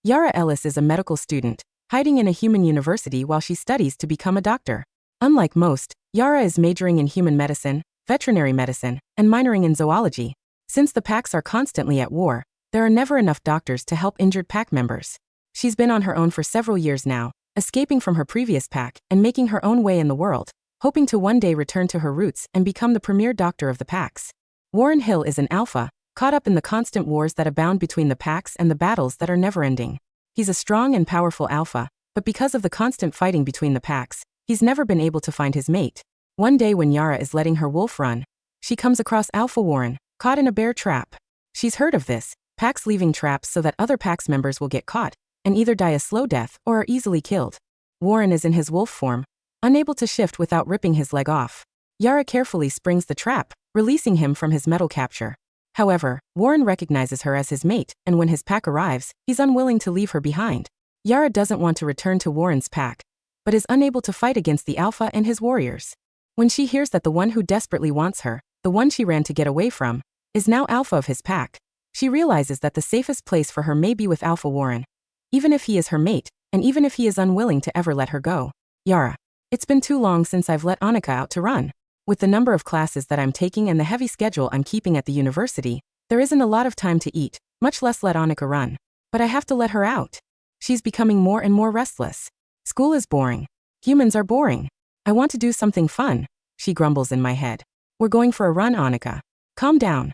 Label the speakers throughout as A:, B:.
A: Yara Ellis is a medical student, hiding in a human university while she studies to become a doctor. Unlike most, Yara is majoring in human medicine, veterinary medicine, and minoring in zoology. Since the packs are constantly at war, there are never enough doctors to help injured pack members. She's been on her own for several years now, escaping from her previous pack and making her own way in the world, hoping to one day return to her roots and become the premier doctor of the packs. Warren Hill is an alpha, caught up in the constant wars that abound between the packs and the battles that are never-ending. He's a strong and powerful alpha, but because of the constant fighting between the packs, he's never been able to find his mate. One day when Yara is letting her wolf run, she comes across Alpha Warren, caught in a bear trap. She's heard of this, packs leaving traps so that other packs members will get caught, and either die a slow death or are easily killed. Warren is in his wolf form, unable to shift without ripping his leg off. Yara carefully springs the trap, releasing him from his metal capture. However, Warren recognizes her as his mate, and when his pack arrives, he's unwilling to leave her behind. Yara doesn't want to return to Warren's pack, but is unable to fight against the alpha and his warriors. When she hears that the one who desperately wants her, the one she ran to get away from, is now alpha of his pack, she realizes that the safest place for her may be with Alpha Warren, even if he is her mate, and even if he is unwilling to ever let her go. Yara, it's been too long since I've let Annika out to run. With the number of classes that I'm taking and the heavy schedule I'm keeping at the university, there isn't a lot of time to eat, much less let Annika run. But I have to let her out. She's becoming more and more restless. School is boring. Humans are boring. I want to do something fun, she grumbles in my head. We're going for a run, Annika. Calm down.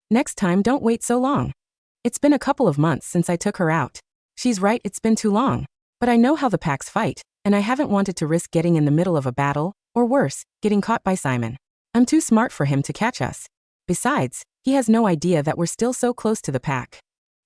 A: Next time, don't wait so long. It's been a couple of months since I took her out. She's right, it's been too long. But I know how the packs fight, and I haven't wanted to risk getting in the middle of a battle, or worse, getting caught by Simon. I'm too smart for him to catch us. Besides, he has no idea that we're still so close to the pack.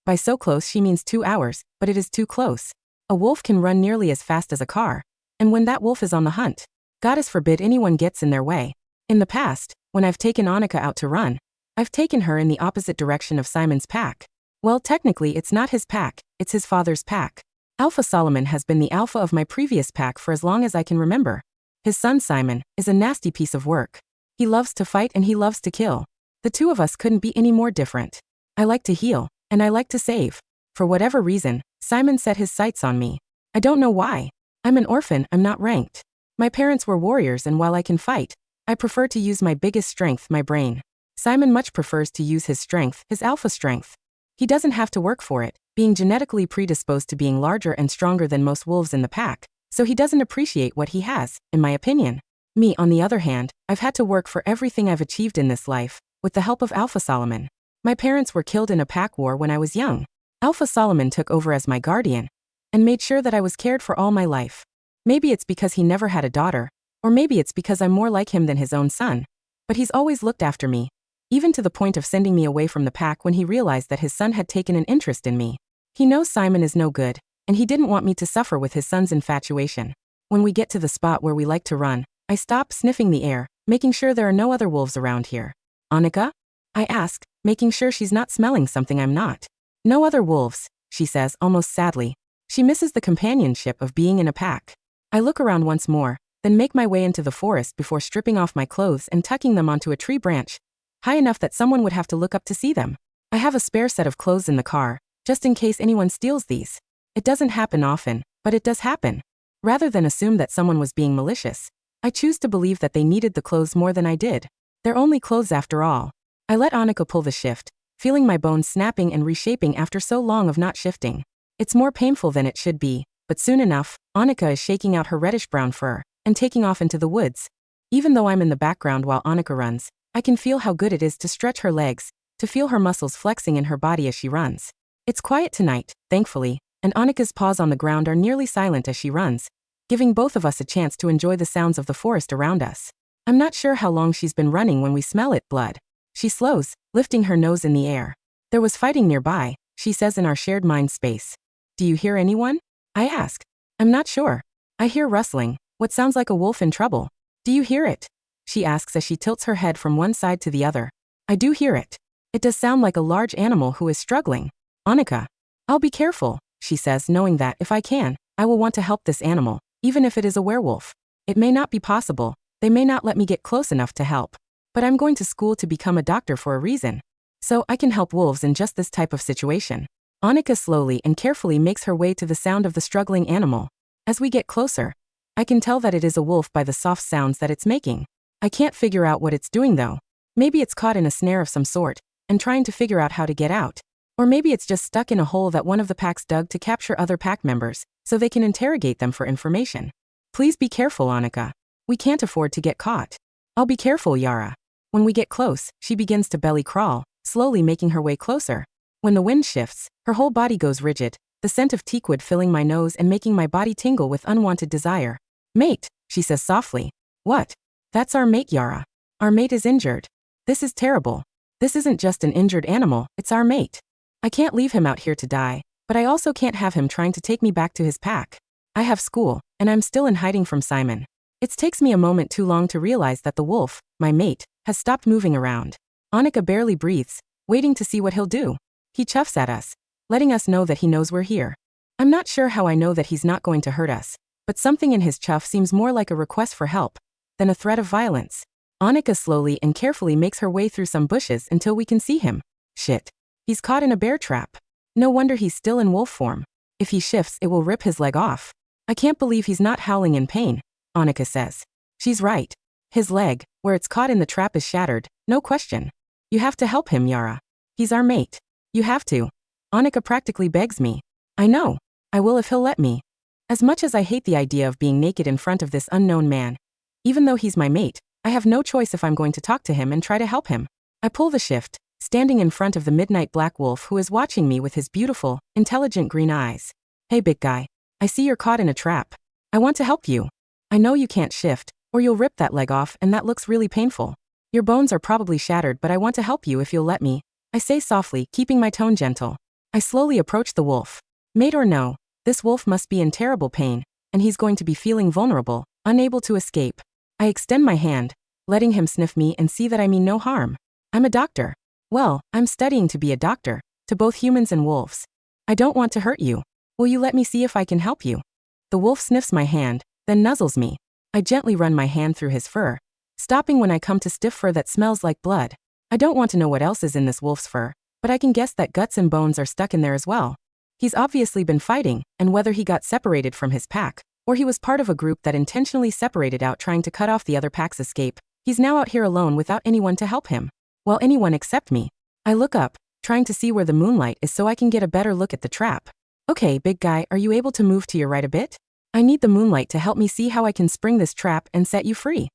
A: By so close she means 2 hours, but it is too close. A wolf can run nearly as fast as a car, and when that wolf is on the hunt, goddess forbid anyone gets in their way. In the past, when I've taken Annika out to run, I've taken her in the opposite direction of Simon's pack. Well, technically it's not his pack, it's his father's pack. Alpha Solomon has been the alpha of my previous pack for as long as I can remember. His son Simon is a nasty piece of work. He loves to fight and he loves to kill. The two of us couldn't be any more different. I like to heal, and I like to save. For whatever reason, Simon set his sights on me. I don't know why. I'm an orphan, I'm not ranked. My parents were warriors, and while I can fight, I prefer to use my biggest strength, my brain. Simon much prefers to use his strength, his alpha strength. He doesn't have to work for it, being genetically predisposed to being larger and stronger than most wolves in the pack, so he doesn't appreciate what he has, in my opinion. Me, on the other hand, I've had to work for everything I've achieved in this life, with the help of Alpha Solomon. My parents were killed in a pack war when I was young. Alpha Solomon took over as my guardian, and made sure that I was cared for all my life. Maybe it's because he never had a daughter, or maybe it's because I'm more like him than his own son, but he's always looked after me, even to the point of sending me away from the pack when he realized that his son had taken an interest in me. He knows Simon is no good, and he didn't want me to suffer with his son's infatuation. When we get to the spot where we like to run, I stop sniffing the air, making sure there are no other wolves around here. Annika? I ask, making sure she's not smelling something I'm not. No other wolves, she says almost sadly. She misses the companionship of being in a pack. I look around once more, then make my way into the forest before stripping off my clothes and tucking them onto a tree branch, high enough that someone would have to look up to see them. I have a spare set of clothes in the car, just in case anyone steals these. It doesn't happen often, but it does happen. Rather than assume that someone was being malicious, I choose to believe that they needed the clothes more than I did. They're only clothes after all. I let Annika pull the shift, feeling my bones snapping and reshaping after so long of not shifting. It's more painful than it should be, but soon enough, Annika is shaking out her reddish-brown fur and taking off into the woods. Even though I'm in the background while Annika runs, I can feel how good it is to stretch her legs, to feel her muscles flexing in her body as she runs. It's quiet tonight, thankfully, and Annika's paws on the ground are nearly silent as she runs, giving both of us a chance to enjoy the sounds of the forest around us. I'm not sure how long she's been running when we smell it, blood. She slows, lifting her nose in the air. There was fighting nearby, she says in our shared mind space. Do you hear anyone? I ask. I'm not sure. I hear rustling, what sounds like a wolf in trouble. Do you hear it? She asks as she tilts her head from one side to the other. I do hear it. It does sound like a large animal who is struggling. Annika. I'll be careful, she says, knowing that, if I can, I will want to help this animal, even if it is a werewolf. It may not be possible, they may not let me get close enough to help. But I'm going to school to become a doctor for a reason. So I can help wolves in just this type of situation. Annika slowly and carefully makes her way to the sound of the struggling animal. As we get closer, I can tell that it is a wolf by the soft sounds that it's making. I can't figure out what it's doing though. Maybe it's caught in a snare of some sort, and trying to figure out how to get out. Or maybe it's just stuck in a hole that one of the packs dug to capture other pack members, so they can interrogate them for information. Please be careful, Annika. We can't afford to get caught. I'll be careful, Yara. When we get close, she begins to belly crawl, slowly making her way closer. When the wind shifts, her whole body goes rigid, the scent of teakwood filling my nose and making my body tingle with unwanted desire. Mate, she says softly. What? That's our mate, Yara. Our mate is injured. This is terrible. This isn't just an injured animal, it's our mate. I can't leave him out here to die, but I also can't have him trying to take me back to his pack. I have school, and I'm still in hiding from Simon. It takes me a moment too long to realize that the wolf, my mate, has stopped moving around. Annika barely breathes, waiting to see what he'll do. He chuffs at us, letting us know that he knows we're here. I'm not sure how I know that he's not going to hurt us, but something in his chuff seems more like a request for help than a threat of violence. Annika slowly and carefully makes her way through some bushes until we can see him. Shit. He's caught in a bear trap. No wonder he's still in wolf form. If he shifts, it will rip his leg off. I can't believe he's not howling in pain, Annika says. She's right. His leg, where it's caught in the trap, is shattered, no question. You have to help him, Yara. He's our mate. You have to. Annika practically begs me. I know. I will if he'll let me. As much as I hate the idea of being naked in front of this unknown man, even though he's my mate, I have no choice if I'm going to talk to him and try to help him. I pull the shift, standing in front of the midnight black wolf who is watching me with his beautiful, intelligent green eyes. Hey big guy. I see you're caught in a trap. I want to help you. I know you can't shift, or you'll rip that leg off and that looks really painful. Your bones are probably shattered, but I want to help you if you'll let me. I say softly, keeping my tone gentle. I slowly approach the wolf. Mate or no, this wolf must be in terrible pain, and he's going to be feeling vulnerable, unable to escape. I extend my hand, letting him sniff me and see that I mean no harm. I'm a doctor. Well, I'm studying to be a doctor, to both humans and wolves. I don't want to hurt you. Will you let me see if I can help you? The wolf sniffs my hand, then nuzzles me. I gently run my hand through his fur, stopping when I come to stiff fur that smells like blood. I don't want to know what else is in this wolf's fur, but I can guess that guts and bones are stuck in there as well. He's obviously been fighting, and whether he got separated from his pack, or he was part of a group that intentionally separated out trying to cut off the other pack's escape, he's now out here alone without anyone to help him. Well, anyone except me. I look up, trying to see where the moonlight is so I can get a better look at the trap. Okay, big guy, are you able to move to your right a bit? I need the moonlight to help me see how I can spring this trap and set you free.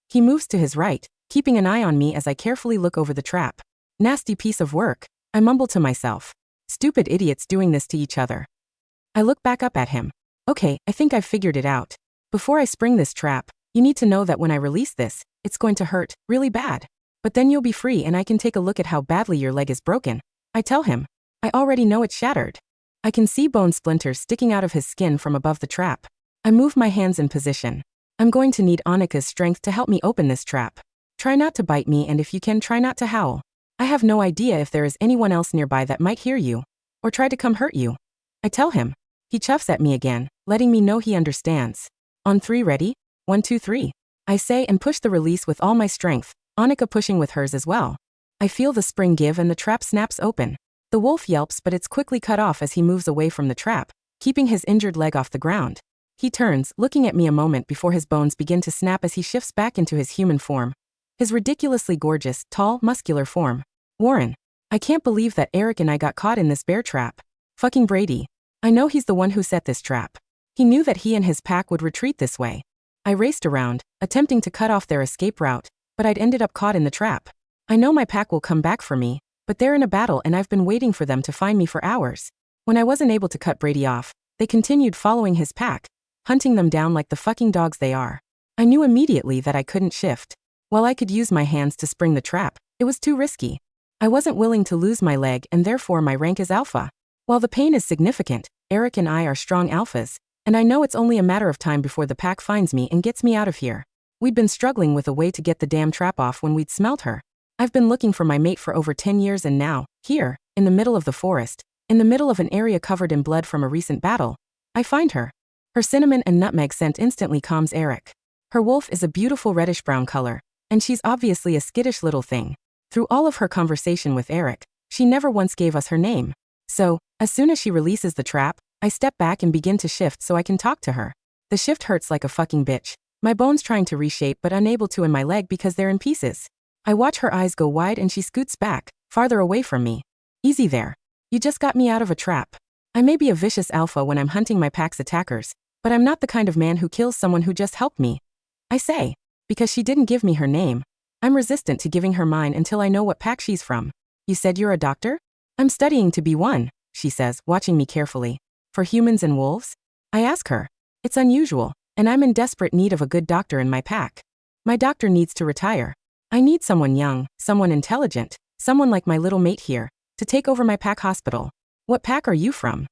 A: He moves to his right, keeping an eye on me as I carefully look over the trap. Nasty piece of work, I mumble to myself. Stupid idiots doing this to each other. I look back up at him. Okay, I think I've figured it out. Before I spring this trap, you need to know that when I release this, it's going to hurt, really bad. But then you'll be free and I can take a look at how badly your leg is broken. I tell him. I already know it's shattered. I can see bone splinters sticking out of his skin from above the trap. I move my hands in position. I'm going to need Annika's strength to help me open this trap. Try not to bite me, and if you can, try not to howl. I have no idea if there is anyone else nearby that might hear you, or try to come hurt you. I tell him. He chuffs at me again, letting me know he understands. On 3, ready? 1, 2, 3. I say and push the release with all my strength, Annika pushing with hers as well. I feel the spring give and the trap snaps open. The wolf yelps, but it's quickly cut off as he moves away from the trap, keeping his injured leg off the ground. He turns, looking at me a moment before his bones begin to snap as he shifts back into his human form. His ridiculously gorgeous, tall, muscular form. Warren. I can't believe that Eric and I got caught in this bear trap. Fucking Brady. I know he's the one who set this trap. He knew that he and his pack would retreat this way. I raced around, attempting to cut off their escape route, but I'd ended up caught in the trap. I know my pack will come back for me, but they're in a battle and I've been waiting for them to find me for hours. When I wasn't able to cut Brady off, they continued following his pack, hunting them down like the fucking dogs they are. I knew immediately that I couldn't shift. While I could use my hands to spring the trap, it was too risky. I wasn't willing to lose my leg and therefore my rank is alpha. While the pain is significant, Eric and I are strong alphas, and I know it's only a matter of time before the pack finds me and gets me out of here. We'd been struggling with a way to get the damn trap off when we'd smelt her. I've been looking for my mate for over 10 years and now, here, in the middle of the forest, in the middle of an area covered in blood from a recent battle, I find her. Her cinnamon and nutmeg scent instantly calms Eric. Her wolf is a beautiful reddish-brown color, and she's obviously a skittish little thing. Through all of her conversation with Eric, she never once gave us her name. So, As soon as she releases the trap, I step back and begin to shift so I can talk to her. The shift hurts like a fucking bitch. My bones trying to reshape but unable to in my leg because they're in pieces. I watch her eyes go wide and she scoots back, farther away from me. Easy there. You just got me out of a trap. I may be a vicious alpha when I'm hunting my pack's attackers, but I'm not the kind of man who kills someone who just helped me. I say, because she didn't give me her name. I'm resistant to giving her mine until I know what pack she's from. You said you're a doctor? I'm studying to be one, she says, watching me carefully. For humans and wolves? I ask her. It's unusual, and I'm in desperate need of a good doctor in my pack. My doctor needs to retire. I need someone young, someone intelligent, someone like my little mate here, to take over my pack hospital. What pack are you from?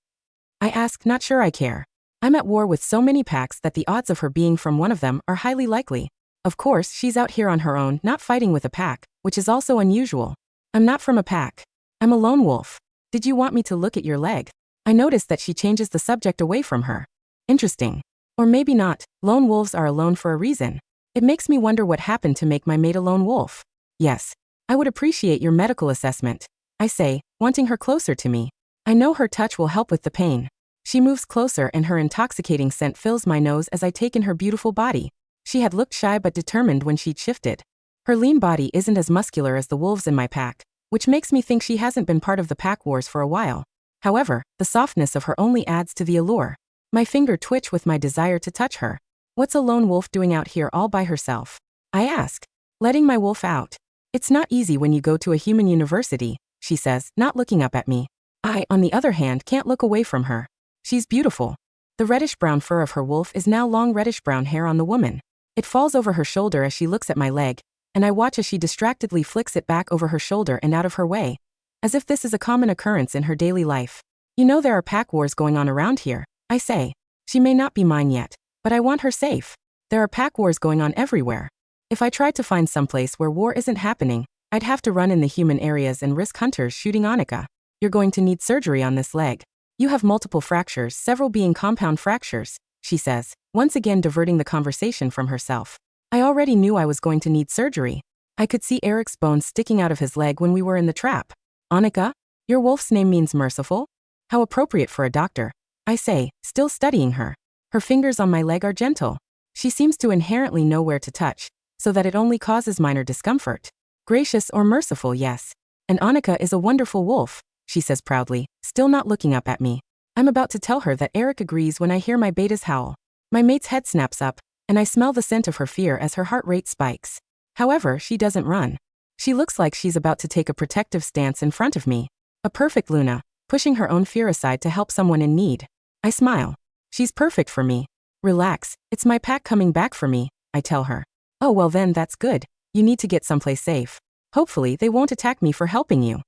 A: I ask, not sure I care. I'm at war with so many packs that the odds of her being from one of them are highly likely. Of course, she's out here on her own, not fighting with a pack, which is also unusual. I'm not from a pack. I'm a lone wolf. Did you want me to look at your leg? I notice that she changes the subject away from her. Interesting. Or maybe not. Lone wolves are alone for a reason. It makes me wonder what happened to make my mate a lone wolf. Yes. I would appreciate your medical assessment, I say, wanting her closer to me. I know her touch will help with the pain. She moves closer and her intoxicating scent fills my nose as I take in her beautiful body. She had looked shy but determined when she'd shifted. Her lean body isn't as muscular as the wolves in my pack, which makes me think she hasn't been part of the pack wars for a while. However, the softness of her only adds to the allure. My finger twitch with my desire to touch her. What's a lone wolf doing out here all by herself? I ask. Letting my wolf out. It's not easy when you go to a human university, she says, not looking up at me. I, on the other hand, can't look away from her. She's beautiful. The reddish-brown fur of her wolf is now long reddish-brown hair on the woman. It falls over her shoulder as she looks at my leg, and I watch as she distractedly flicks it back over her shoulder and out of her way, as if this is a common occurrence in her daily life. You know there are pack wars going on around here, I say. She may not be mine yet, but I want her safe. There are pack wars going on everywhere. If I tried to find someplace where war isn't happening, I'd have to run in the human areas and risk hunters shooting Annika. You're going to need surgery on this leg. You have multiple fractures, several being compound fractures, she says, once again diverting the conversation from herself. I already knew I was going to need surgery. I could see Eric's bones sticking out of his leg when we were in the trap. Annika? Your wolf's name means merciful? How appropriate for a doctor, I say, still studying her. Her fingers on my leg are gentle. She seems to inherently know where to touch, so that it only causes minor discomfort. Gracious or merciful, yes. And Annika is a wonderful wolf, she says proudly, still not looking up at me. I'm about to tell her that Eric agrees when I hear my betas howl. My mate's head snaps up, and I smell the scent of her fear as her heart rate spikes. However, she doesn't run. She looks like she's about to take a protective stance in front of me. A perfect Luna, pushing her own fear aside to help someone in need. I smile. She's perfect for me. Relax, it's my pack coming back for me, I tell her. Oh well then that's good. You need to get someplace safe. Hopefully they won't attack me for helping you.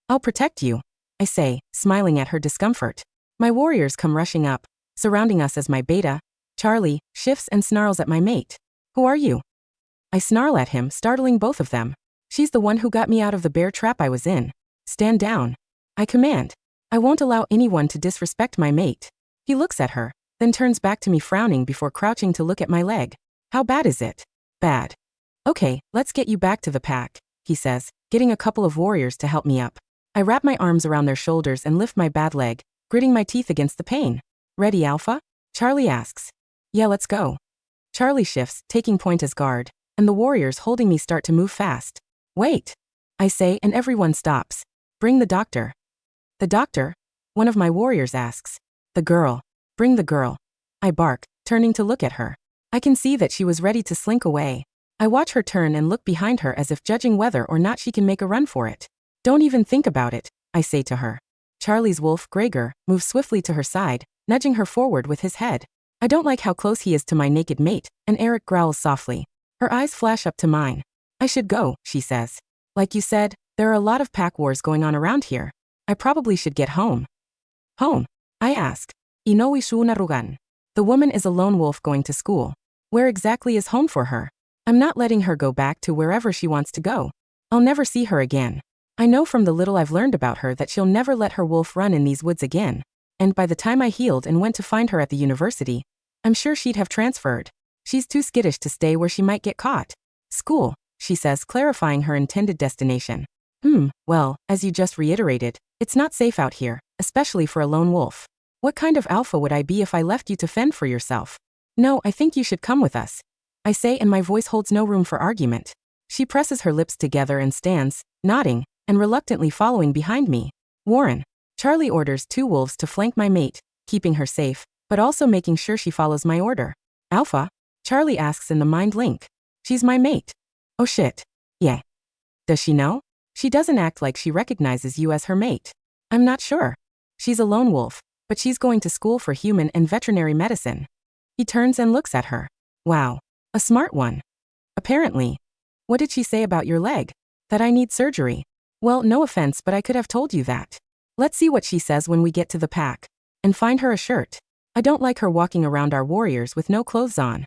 A: I'll protect you, I say, smiling at her discomfort. My warriors come rushing up, surrounding us as my beta, Charlie, shifts and snarls at my mate. Who are you? I snarl at him, startling both of them. She's the one who got me out of the bear trap I was in. Stand down. I command. I won't allow anyone to disrespect my mate. He looks at her, then turns back to me frowning before crouching to look at my leg. How bad is it? Bad. Okay, let's get you back to the pack, he says, getting a couple of warriors to help me up. I wrap my arms around their shoulders and lift my bad leg, gritting my teeth against the pain. Ready, Alpha? Charlie asks. Yeah, let's go. Charlie shifts, taking point as guard, and the warriors holding me start to move fast. Wait, I say, and everyone stops. Bring the doctor. The doctor? One of my warriors asks. The girl. Bring the girl. I bark, turning to look at her. I can see that she was ready to slink away. I watch her turn and look behind her as if judging whether or not she can make a run for it. Don't even think about it, I say to her. Charlie's wolf, Gregor, moves swiftly to her side, nudging her forward with his head. I don't like how close he is to my naked mate, and Eric growls softly. Her eyes flash up to mine. I should go, she says. Like you said, there are a lot of pack wars going on around here. I probably should get home. Home? I ask. Inoue Shunarugan. The woman is a lone wolf going to school. Where exactly is home for her? I'm not letting her go back to wherever she wants to go. I'll never see her again. I know from the little I've learned about her that she'll never let her wolf run in these woods again. And by the time I healed and went to find her at the university, I'm sure she'd have transferred. She's too skittish to stay where she might get caught. School, she says, clarifying her intended destination. Well, as you just reiterated, it's not safe out here, especially for a lone wolf. What kind of alpha would I be if I left you to fend for yourself? No, I think you should come with us, I say, and my voice holds no room for argument. She presses her lips together and stands, nodding, and reluctantly following behind me. Warren. Charlie orders 2 wolves to flank my mate, keeping her safe, but also making sure she follows my order. Alpha? Charlie asks in the mind link. She's my mate. Oh shit. Yeah. Does she know? She doesn't act like she recognizes you as her mate. I'm not sure. She's a lone wolf, but she's going to school for human and veterinary medicine. He turns and looks at her. Wow. A smart one. Apparently. What did she say about your leg? That I need surgery. Well, no offense, but I could have told you that. Let's see what she says when we get to the pack. And find her a shirt. I don't like her walking around our warriors with no clothes on.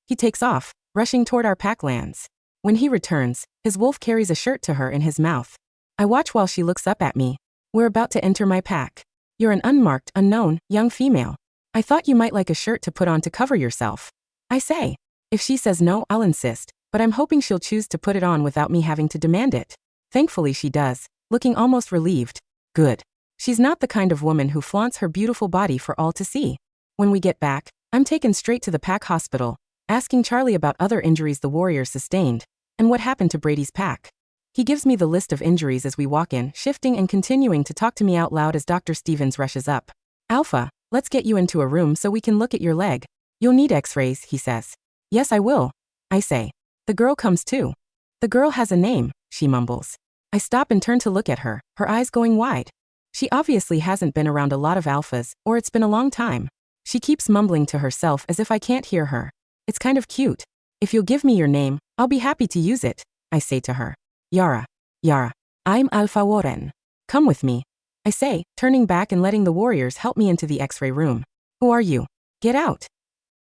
A: He takes off, rushing toward our packlands. When he returns, his wolf carries a shirt to her in his mouth. I watch while she looks up at me. We're about to enter my pack. You're an unmarked, unknown, young female. I thought you might like a shirt to put on to cover yourself. I say. If she says no, I'll insist, but I'm hoping she'll choose to put it on without me having to demand it. Thankfully she does, looking almost relieved. Good. She's not the kind of woman who flaunts her beautiful body for all to see. When we get back, I'm taken straight to the pack hospital, asking Charlie about other injuries the warriors sustained, and what happened to Brady's pack. He gives me the list of injuries as we walk in, shifting and continuing to talk to me out loud as Dr. Stevens rushes up. Alpha, let's get you into a room so we can look at your leg. You'll need x-rays, he says. Yes, I will, I say. The girl comes too. The girl has a name, she mumbles. I stop and turn to look at her, her eyes going wide. She obviously hasn't been around a lot of alphas, or it's been a long time. She keeps mumbling to herself as if I can't hear her. It's kind of cute. If you'll give me your name, I'll be happy to use it, I say to her. Yara. Yara. I'm Alpha Warren. Come with me, I say, turning back and letting the warriors help me into the x-ray room. Who are you? Get out.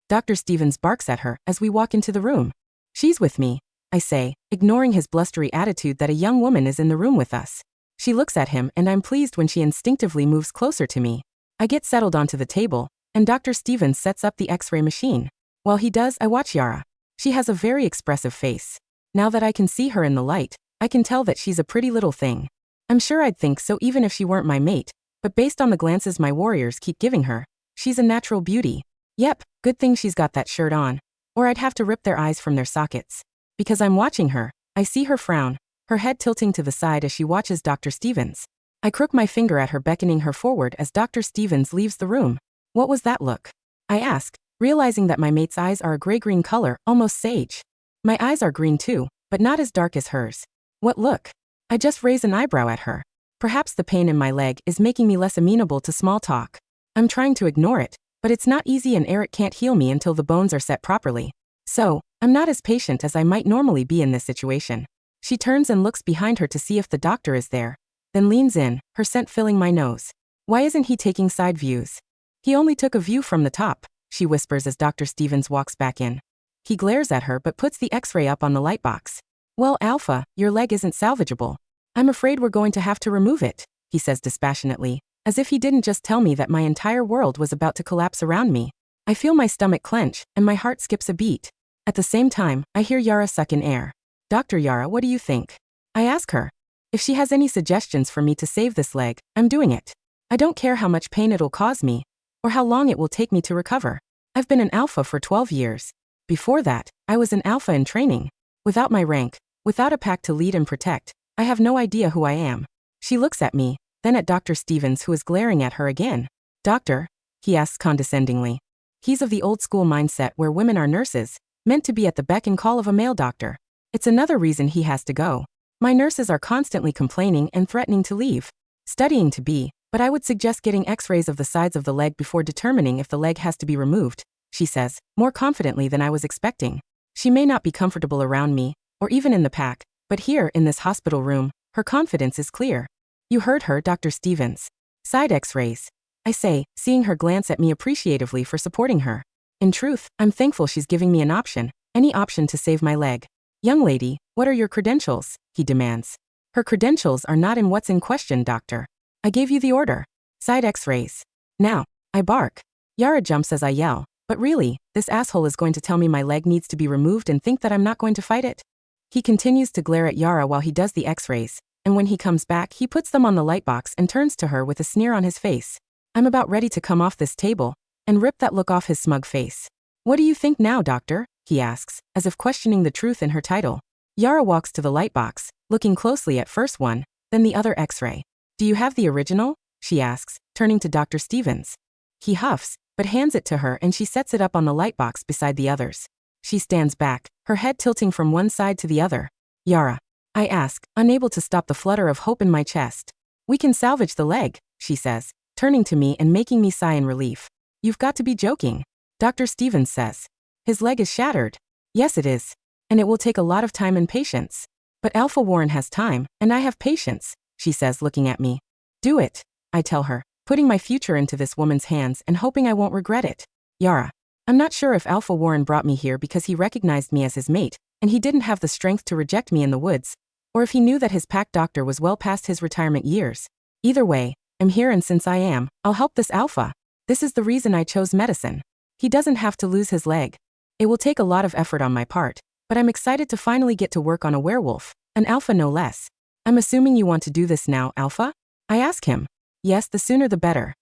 A: Dr. Stevens barks at her as we walk into the room. She's with me, I say, ignoring his blustery attitude that a young woman is in the room with us. She looks at him and I'm pleased when she instinctively moves closer to me. I get settled onto the table, and Dr. Stevens sets up the x-ray machine. While he does, I watch Yara. She has a very expressive face. Now that I can see her in the light, I can tell that she's a pretty little thing. I'm sure I'd think so even if she weren't my mate, but based on the glances my warriors keep giving her, she's a natural beauty. Yep, good thing she's got that shirt on, or I'd have to rip their eyes from their sockets. Because I'm watching her, I see her frown, her head tilting to the side as she watches Dr. Stevens. I crook my finger at her, beckoning her forward as Dr. Stevens leaves the room. What was that look? I ask, realizing that my mate's eyes are a gray-green color, almost sage. My eyes are green too, but not as dark as hers. What look? I just raise an eyebrow at her. Perhaps the pain in my leg is making me less amenable to small talk. I'm trying to ignore it, but it's not easy and Eric can't heal me until the bones are set properly. So, I'm not as patient as I might normally be in this situation. She turns and looks behind her to see if the doctor is there, then leans in, her scent filling my nose. Why isn't he taking side views? He only took a view from the top, she whispers as Dr. Stevens walks back in. He glares at her but puts the x-ray up on the light box. Well, Alpha, your leg isn't salvageable. I'm afraid we're going to have to remove it, he says dispassionately, as if he didn't just tell me that my entire world was about to collapse around me. I feel my stomach clench, and my heart skips a beat. At the same time, I hear Yara suck in air. Dr. Yara, what do you think? I ask her. If she has any suggestions for me to save this leg, I'm doing it. I don't care how much pain it'll cause me, or how long it will take me to recover. I've been an alpha for 12 years. Before that, I was an alpha in training. Without my rank, without a pack to lead and protect, I have no idea who I am. She looks at me, then at Dr. Stevens, who is glaring at her again. Doctor? He asks condescendingly. He's of the old school mindset where women are nurses, meant to be at the beck and call of a male doctor. It's another reason he has to go. My nurses are constantly complaining and threatening to leave. Studying to be, but I would suggest getting x-rays of the sides of the leg before determining if the leg has to be removed, she says, more confidently than I was expecting. She may not be comfortable around me, or even in the pack, but here in this hospital room, her confidence is clear. You heard her, Dr. Stevens. Side x-rays, I say, seeing her glance at me appreciatively for supporting her. In truth, I'm thankful she's giving me an option, any option to save my leg. Young lady, what are your credentials? He demands. Her credentials are not in what's in question, doctor. I gave you the order. Side x-rays. Now, I bark. Yara jumps as I yell, but really, this asshole is going to tell me my leg needs to be removed and think that I'm not going to fight it? He continues to glare at Yara while he does the x-rays, and when he comes back, he puts them on the lightbox and turns to her with a sneer on his face. I'm about ready to come off this table and rip that look off his smug face. What do you think now, doctor? He asks, as if questioning the truth in her title. Yara walks to the lightbox, looking closely at first one, then the other X-ray. Do you have the original? She asks, turning to Dr. Stevens. He huffs, but hands it to her and she sets it up on the lightbox beside the others. She stands back, her head tilting from one side to the other. Yara, I ask, unable to stop the flutter of hope in my chest. We can salvage the leg, she says, turning to me and making me sigh in relief. You've got to be joking. Dr. Stevens says. His leg is shattered. Yes, it is. And it will take a lot of time and patience. But Alpha Warren has time, and I have patience, she says, looking at me. Do it, I tell her, putting my future into this woman's hands and hoping I won't regret it. Yara, I'm not sure if Alpha Warren brought me here because he recognized me as his mate, and he didn't have the strength to reject me in the woods, or if he knew that his pack doctor was well past his retirement years. Either way, I'm here, and since I am, I'll help this Alpha. This is the reason I chose medicine. He doesn't have to lose his leg. It will take a lot of effort on my part, but I'm excited to finally get to work on a werewolf, an Alpha no less. I'm assuming you want to do this now, Alpha? I ask him. Yes, the sooner the better.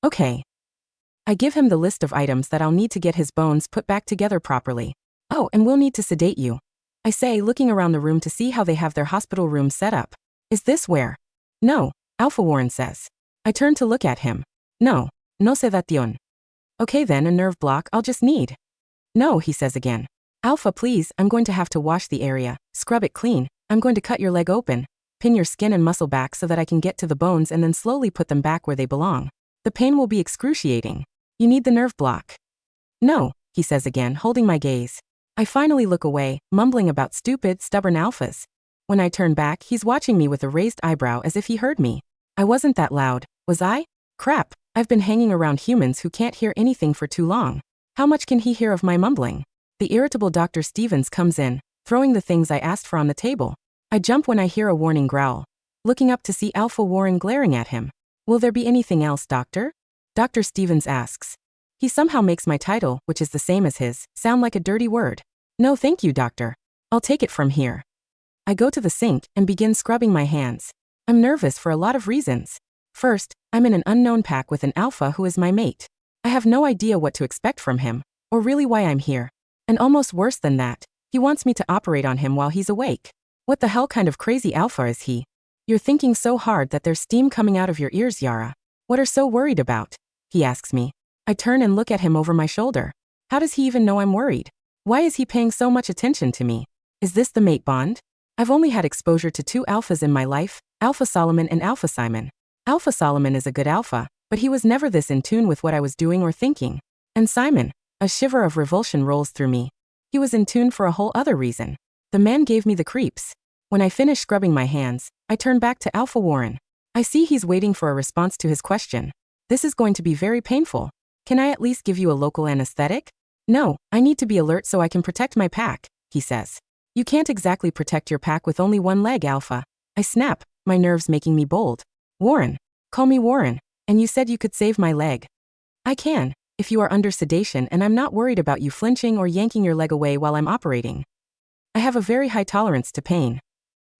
A: Okay. I give him the list of items that I'll need to get his bones put back together properly. Oh, and we'll need to sedate you, I say, looking around the room to see how they have their hospital room set up. Is this where? No, Alpha Warren says. I turn to look at him. No sedación. Okay then, a nerve block I'll just need. No, he says again. Alpha, please, I'm going to have to wash the area, scrub it clean, I'm going to cut your leg open, pin your skin and muscle back so that I can get to the bones and then slowly put them back where they belong. The pain will be excruciating. You need the nerve block. No, he says again, holding my gaze. I finally look away, mumbling about stupid, stubborn alphas. When I turn back, he's watching me with a raised eyebrow as if he heard me. I wasn't that loud, was I? Crap, I've been hanging around humans who can't hear anything for too long. How much can he hear of my mumbling? The irritable Dr. Stevens comes in, throwing the things I asked for on the table. I jump when I hear a warning growl, looking up to see Alpha Warren glaring at him. Will there be anything else, doctor? Dr. Stevens asks. He somehow makes my title, which is the same as his, sound like a dirty word. No thank you, doctor. I'll take it from here. I go to the sink and begin scrubbing my hands. I'm nervous for a lot of reasons. First, I'm in an unknown pack with an Alpha who is my mate. I have no idea what to expect from him, or really why I'm here. And almost worse than that, he wants me to operate on him while he's awake. What the hell kind of crazy Alpha is he? You're thinking so hard that there's steam coming out of your ears, Yara. What are so worried about? He asks me. I turn and look at him over my shoulder. How does he even know I'm worried? Why is he paying so much attention to me? Is this the mate bond? I've only had exposure to 2 alphas in my life, Alpha Solomon and Alpha Simon. Alpha Solomon is a good alpha, but he was never this in tune with what I was doing or thinking. And Simon, a shiver of revulsion rolls through me. He was in tune for a whole other reason. The man gave me the creeps. When I finish scrubbing my hands, I turn back to Alpha Warren. I see he's waiting for a response to his question. This is going to be very painful. Can I at least give you a local anesthetic? No, I need to be alert so I can protect my pack, he says. You can't exactly protect your pack with only one leg, Alpha. I snap, my nerves making me bold. Warren. Call me Warren. And you said you could save my leg. I can, if you are under sedation and I'm not worried about you flinching or yanking your leg away while I'm operating. I have a very high tolerance to pain.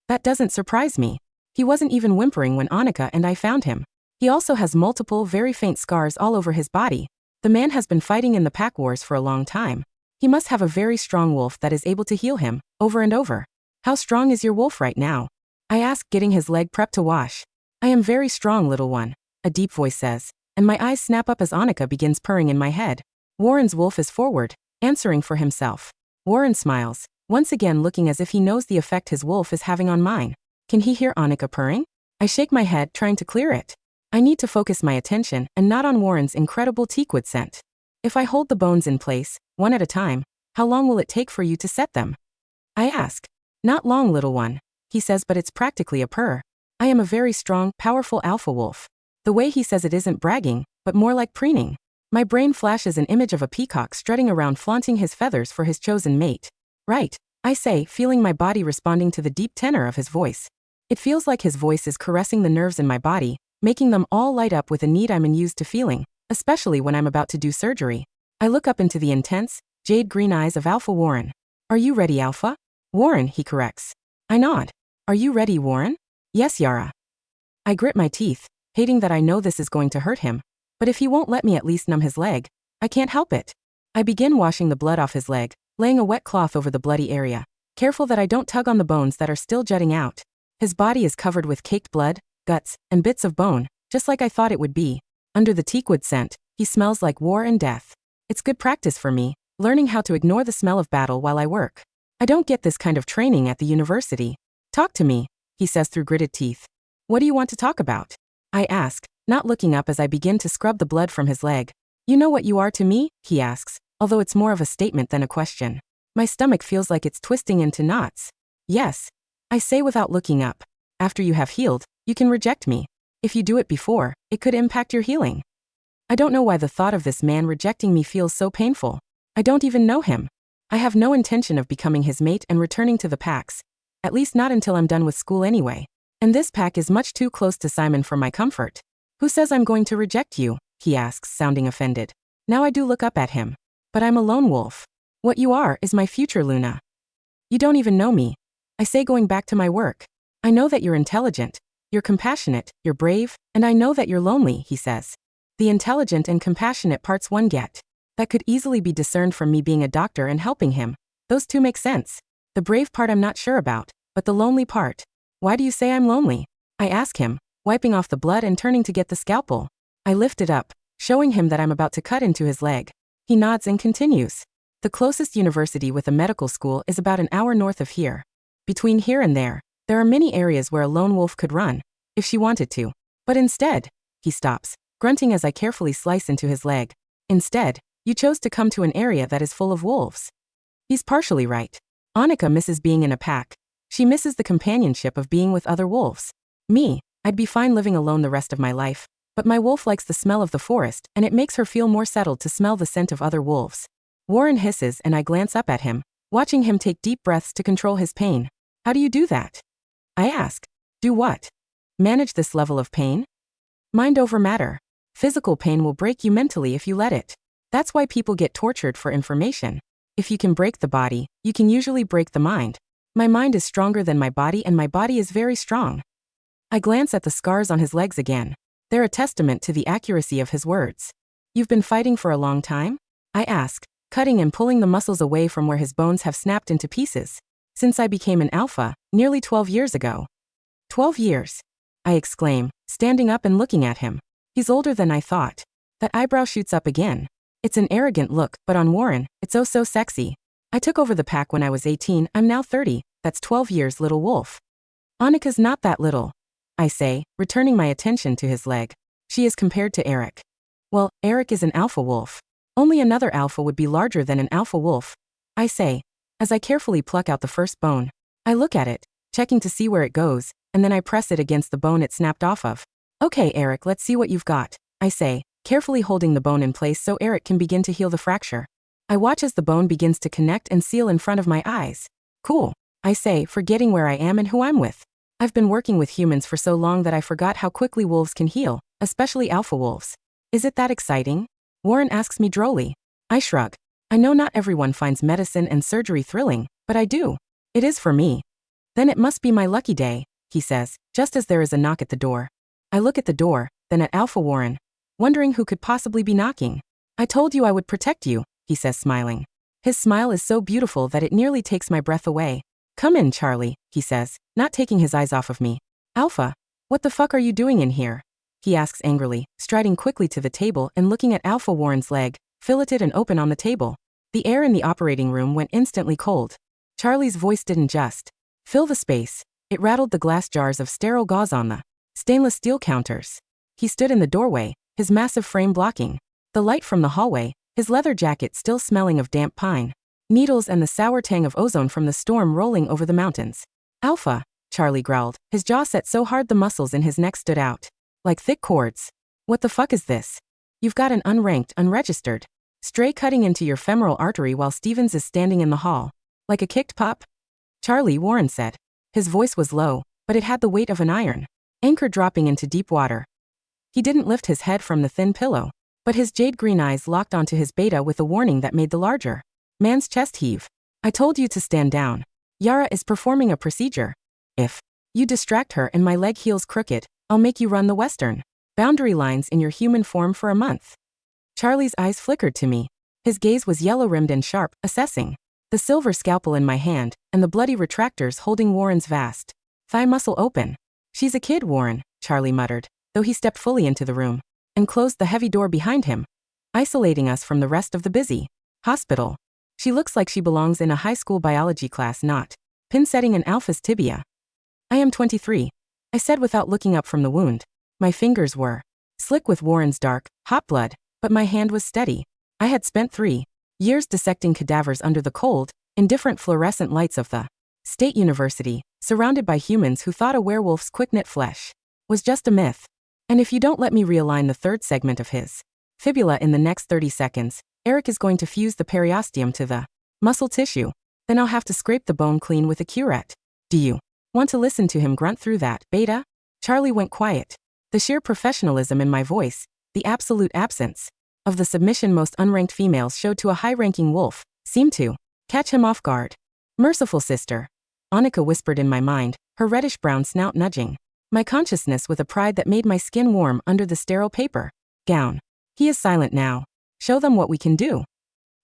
A: That doesn't surprise me. He wasn't even whimpering when Annika and I found him. He also has multiple very faint scars all over his body. The man has been fighting in the pack wars for a long time. He must have a very strong wolf that is able to heal him, over and over. How strong is your wolf right now? I ask, getting his leg prepped to wash. I am very strong, little one, a deep voice says, and my eyes snap up as Annika begins purring in my head. Warren's wolf is forward, answering for himself. Warren smiles, once again looking as if he knows the effect his wolf is having on mine. Can he hear Annika purring? I shake my head, trying to clear it. I need to focus my attention and not on Warren's incredible teakwood scent. If I hold the bones in place, one at a time, how long will it take for you to set them? I ask. Not long, little one, he says, but it's practically a purr. I am a very strong, powerful alpha wolf. The way he says it isn't bragging, but more like preening. My brain flashes an image of a peacock strutting around flaunting his feathers for his chosen mate. Right, I say, feeling my body responding to the deep tenor of his voice. It feels like his voice is caressing the nerves in my body, making them all light up with a need I'm unused to feeling, especially when I'm about to do surgery. I look up into the intense, jade green eyes of Alpha Warren. Are you ready, Alpha? Warren, he corrects. I nod. Are you ready, Warren? Yes, Yara. I grit my teeth, hating that I know this is going to hurt him. But if he won't let me at least numb his leg, I can't help it. I begin washing the blood off his leg, laying a wet cloth over the bloody area, careful that I don't tug on the bones that are still jutting out. His body is covered with caked blood, guts, and bits of bone, just like I thought it would be. Under the teakwood scent, he smells like war and death. It's good practice for me, learning how to ignore the smell of battle while I work. I don't get this kind of training at the university. Talk to me, he says through gritted teeth. What do you want to talk about? I ask, not looking up as I begin to scrub the blood from his leg. You know what you are to me? He asks, although it's more of a statement than a question. My stomach feels like it's twisting into knots. Yes, I say without looking up. After you have healed, you can reject me. If you do it before, it could impact your healing. I don't know why the thought of this man rejecting me feels so painful. I don't even know him. I have no intention of becoming his mate and returning to the packs. At least not until I'm done with school anyway. And this pack is much too close to Simon for my comfort. Who says I'm going to reject you? He asks, sounding offended. Now I do look up at him. But I'm a lone wolf. What you are is my future, Luna. You don't even know me. I say, going back to my work. I know that you're intelligent, you're compassionate, you're brave, and I know that you're lonely, he says. The intelligent and compassionate parts one get. That could easily be discerned from me being a doctor and helping him. Those two make sense. The brave part I'm not sure about, but the lonely part. Why do you say I'm lonely? I ask him, wiping off the blood and turning to get the scalpel. I lift it up, showing him that I'm about to cut into his leg. He nods and continues. The closest university with a medical school is about an hour north of here. Between here and there are many areas where a lone wolf could run, if she wanted to. But instead, he stops, grunting as I carefully slice into his leg. Instead, you chose to come to an area that is full of wolves. He's partially right. Annika misses being in a pack. She misses the companionship of being with other wolves. Me, I'd be fine living alone the rest of my life, but my wolf likes the smell of the forest and it makes her feel more settled to smell the scent of other wolves. Warren hisses and I glance up at him, watching him take deep breaths to control his pain. How do you do that? I ask. Do what? Manage this level of pain? Mind over matter. Physical pain will break you mentally if you let it. That's why people get tortured for information. If you can break the body, you can usually break the mind. My mind is stronger than my body and my body is very strong. I glance at the scars on his legs again. They're a testament to the accuracy of his words. You've been fighting for a long time? I ask, cutting and pulling the muscles away from where his bones have snapped into pieces. Since I became an alpha, nearly 12 years ago. 12 years. I exclaim, standing up and looking at him. He's older than I thought. That eyebrow shoots up again. It's an arrogant look, but on Warren, it's oh so sexy. I took over the pack when I was 18, I'm now 30, that's 12 years, little wolf. Annika's not that little, I say, returning my attention to his leg. She is compared to Eric. Well, Eric is an alpha wolf. Only another alpha would be larger than an alpha wolf, I say, as I carefully pluck out the first bone. I look at it, checking to see where it goes, and then I press it against the bone it snapped off of. Okay, Eric, let's see what you've got, I say, carefully holding the bone in place so Eric can begin to heal the fracture. I watch as the bone begins to connect and seal in front of my eyes. Cool, I say, forgetting where I am and who I'm with. I've been working with humans for so long that I forgot how quickly wolves can heal, especially alpha wolves. Is it that exciting? Warren asks me drolly. I shrug. I know not everyone finds medicine and surgery thrilling, but I do. It is for me. Then it must be my lucky day, he says, just as there is a knock at the door. I look at the door, then at Alpha Warren, wondering who could possibly be knocking. I told you I would protect you, he says, smiling. His smile is so beautiful that it nearly takes my breath away. Come in, Charlie, he says, not taking his eyes off of me. Alpha, what the fuck are you doing in here? He asks angrily, striding quickly to the table and looking at Alpha Warren's leg, filleted and open on the table. The air in the operating room went instantly cold. Charlie's voice didn't just fill the space. It rattled the glass jars of sterile gauze on the stainless steel counters. He stood in the doorway, his massive frame blocking the light from the hallway, his leather jacket still smelling of damp pine needles and the sour tang of ozone from the storm rolling over the mountains. Alpha, Charlie growled, his jaw set so hard the muscles in his neck stood out like thick cords. What the fuck is this? You've got an unranked, unregistered stray cutting into your femoral artery while Stevens is standing in the hall. Like a kicked pup? Charlie, Warren said. His voice was low, but it had the weight of an iron anchor dropping into deep water. He didn't lift his head from the thin pillow, but his jade green eyes locked onto his beta with a warning that made the larger man's chest heave. I told you to stand down. Yara is performing a procedure. If You distract her and my leg heels crooked, I'll make you run the Western boundary lines in your human form for a month. Charlie's eyes flickered to me. His gaze was yellow-rimmed and sharp, assessing the silver scalpel in my hand and the bloody retractors holding Warren's vast thigh muscle open. She's a kid, Warren, Charlie muttered, though he stepped fully into the room and closed the heavy door behind him, isolating us from the rest of the busy hospital. She looks like she belongs in a high school biology class, not pin-setting an alpha's tibia. I am 23, I said without looking up from the wound. My fingers were slick with Warren's dark, hot blood, but my hand was steady. I had spent 3 years dissecting cadavers under the cold, indifferent fluorescent lights of the State University, surrounded by humans who thought a werewolf's quick-knit flesh was just a myth. And if you don't let me realign the third segment of his fibula in the next 30 seconds, Eric is going to fuse the periosteum to the muscle tissue. Then I'll have to scrape the bone clean with a curette. Do you want to listen to him grunt through that, Beta? Charlie went quiet. The sheer professionalism in my voice, the absolute absence of the submission most unranked females showed to a high-ranking wolf, seemed to catch him off guard. Merciful sister, Annika whispered in my mind, her reddish-brown snout nudging my consciousness with a pride that made my skin warm under the sterile paper gown. He is silent now. Show them what we can do.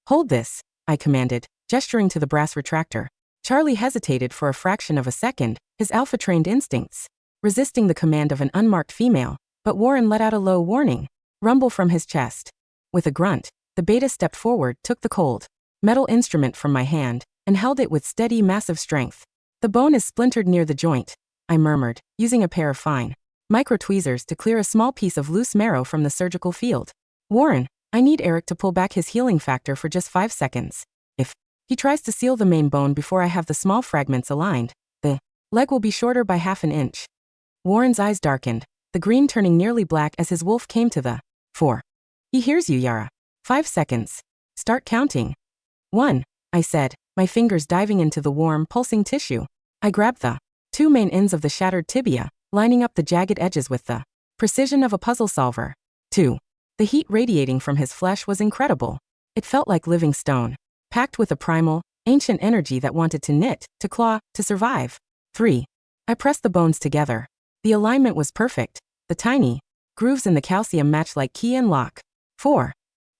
A: Hold this, I commanded, gesturing to the brass retractor. Charlie hesitated for a fraction of a second, his alpha-trained instincts resisting the command of an unmarked female, but Warren let out a low warning rumble from his chest. With a grunt, the Beta stepped forward, took the cold metal instrument from my hand, and held it with steady, massive strength. The bone is splintered near the joint, I murmured, using a pair of fine micro-tweezers to clear a small piece of loose marrow from the surgical field. Warren, I need Eric to pull back his healing factor for just 5 seconds. If he tries to seal the main bone before I have the small fragments aligned, the leg will be shorter by half an inch. Warren's eyes darkened, the green turning nearly black as his wolf came to the fore. He hears you, Yara. 5 seconds. Start counting. 1, I said, my fingers diving into the warm, pulsing tissue. I grabbed the 2 main ends of the shattered tibia, lining up the jagged edges with the precision of a puzzle solver. 2. The heat radiating from his flesh was incredible. It felt like living stone, packed with a primal, ancient energy that wanted to knit, to claw, to survive. 3. I pressed the bones together. The alignment was perfect. The tiny grooves in the calcium matched like key and lock. 4.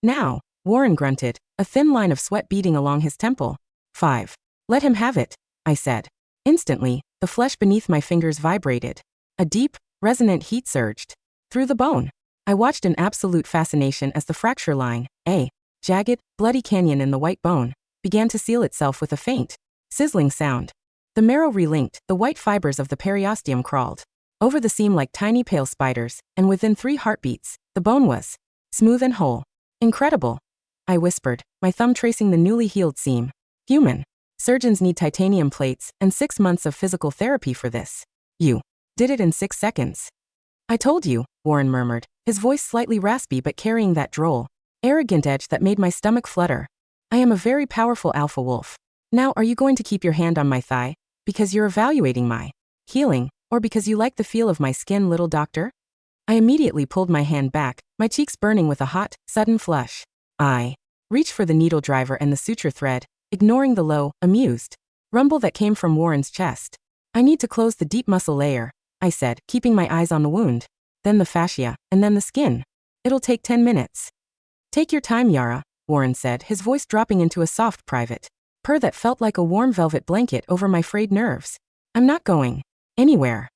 A: Now, Warren grunted, a thin line of sweat beading along his temple. 5. Let him have it, I said. Instantly, the flesh beneath my fingers vibrated. A deep, resonant heat surged through the bone. I watched in absolute fascination as the fracture line, a jagged, bloody canyon in the white bone, began to seal itself with a faint, sizzling sound. The marrow relinked, the white fibers of the periosteum crawled over the seam like tiny pale spiders, and within 3 heartbeats, the bone was smooth and whole. Incredible, I whispered, my thumb tracing the newly healed seam. Human surgeons need titanium plates and 6 months of physical therapy for this. You did it in 6 seconds. I told you, Warren murmured, his voice slightly raspy but carrying that droll, arrogant edge that made my stomach flutter. I am a very powerful alpha wolf. Now are you going to keep your hand on my thigh, because you're evaluating my healing, or because you like the feel of my skin, little doctor? I immediately pulled my hand back, my cheeks burning with a hot, sudden flush. I reached for the needle driver and the suture thread, ignoring the low, amused rumble that came from Warren's chest. I need to close the deep muscle layer, I said, keeping my eyes on the wound. Then the fascia, and then the skin. It'll take 10 minutes. Take your time, Yara, Warren said, his voice dropping into a soft, private purr that felt like a warm velvet blanket over my frayed nerves. I'm not going anywhere.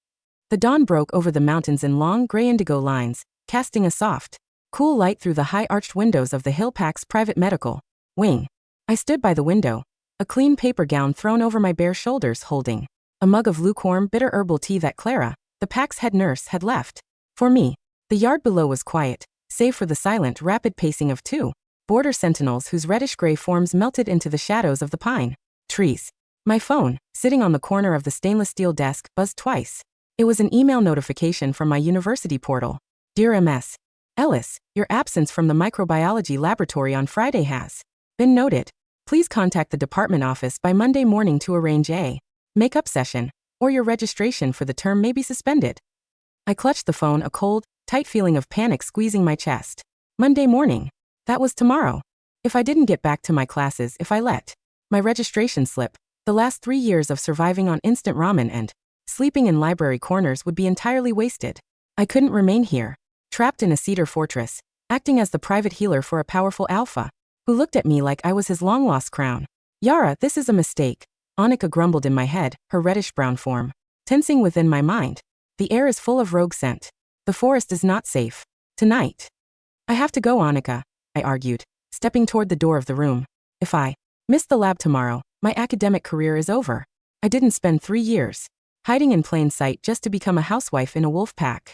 A: The dawn broke over the mountains in long, gray indigo lines, casting a soft, cool light through the high-arched windows of the Hill Pack's private medical wing. I stood by the window, a clean paper gown thrown over my bare shoulders, holding a mug of lukewarm, bitter herbal tea that Clara, the Pack's head nurse, had left for me. The yard below was quiet, save for the silent, rapid pacing of 2 border sentinels whose reddish-gray forms melted into the shadows of the pine trees. My phone, sitting on the corner of the stainless steel desk, buzzed twice. It was an email notification from my university portal. Dear Ms. Ellis, your absence from the microbiology laboratory on Friday has been noted. Please contact the department office by Monday morning to arrange a makeup session, or your registration for the term may be suspended. I clutched the phone, a cold, tight feeling of panic squeezing my chest. Monday morning. That was tomorrow. If I didn't get back to my classes, if I let my registration slip, the last 3 years of surviving on instant ramen and Sleeping in library corners would be entirely wasted. I couldn't remain here, trapped in a cedar fortress, acting as the private healer for a powerful alpha, who looked at me like I was his long-lost crown. Yara, this is a mistake, Annika grumbled in my head, her reddish-brown form tensing within my mind. The air is full of rogue scent. The forest is not safe. Tonight. I have to go, Annika, I argued, stepping toward the door of the room. If I miss the lab tomorrow, my academic career is over. I didn't spend 3 years hiding in plain sight just to become a housewife in a wolf pack.